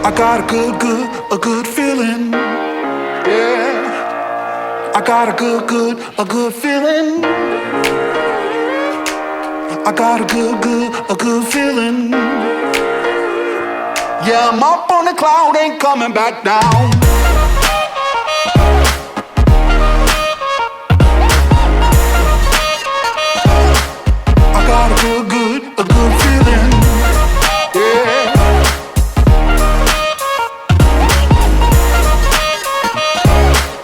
I got a good feeling. Yeah. I got a good feeling. I got a good feeling. Yeah, I'm up on the cloud, ain't coming back down. I got a good feeling. Yeah.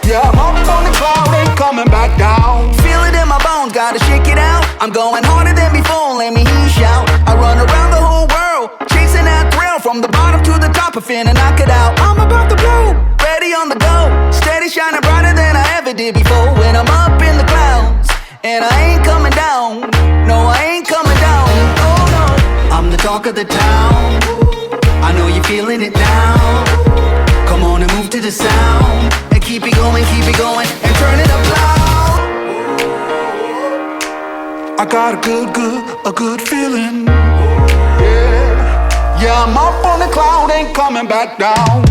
Yeah, I'm up on the cloud, ain't coming back down. Feel it in my bones, gotta shake it out. I'm going harder than before, let me hear you shout. I run around the whole world, chasing that thrill. From the bottom to the top, I finna knock it out. I'm about to blow, ready on the go. Steady shining brighter than I ever did before. When I'm up in the clouds, and I ain't coming down. No, I ain't coming down. Oh no, I'm the talk of the town. I know you're feeling it now. Come on and move to the sound. And keep it going, and turn it up loud. I got a good feeling. Yeah. Yeah, I'm up on the cloud, ain't coming back down.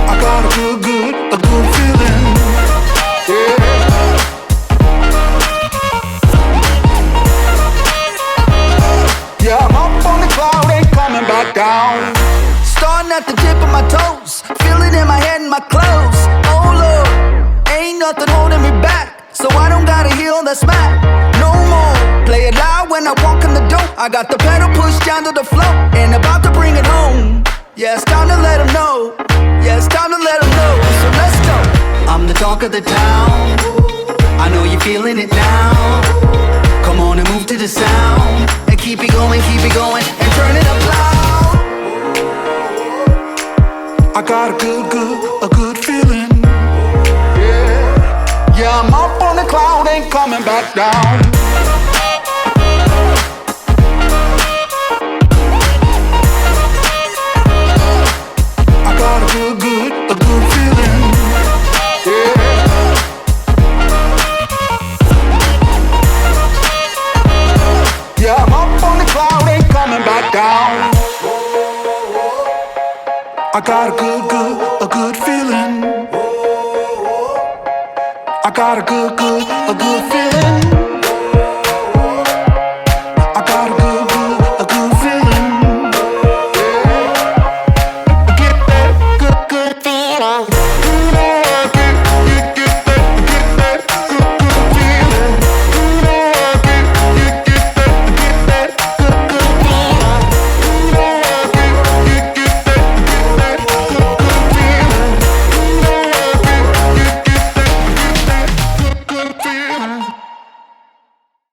I got a good feeling. Yeah. Yeah, I'm up on the cloud, ain't coming back down. Starting at the tip of my toes, feel it in my head and my clothes. Oh Lord, ain't nothing holding me back, so I don't gotta heal the smack no more. Play it loud when I walk in the door. I got the pedal pushed down to the floor and about to bring it home. Yeah, it's time to let 'em know. Yeah, it's time to let 'em know. So let's go. I'm the talk of the town. I know you're feeling it now. Come on and move to the sound. And keep it going, and turn it up loud. I got a good feeling. Yeah. Yeah, I'm up on the cloud, ain't coming back down. I got a good feeling. Yeah. Yeah, I'm up on the cloud, ain't coming back down. I got a good feeling. I got a good feeling.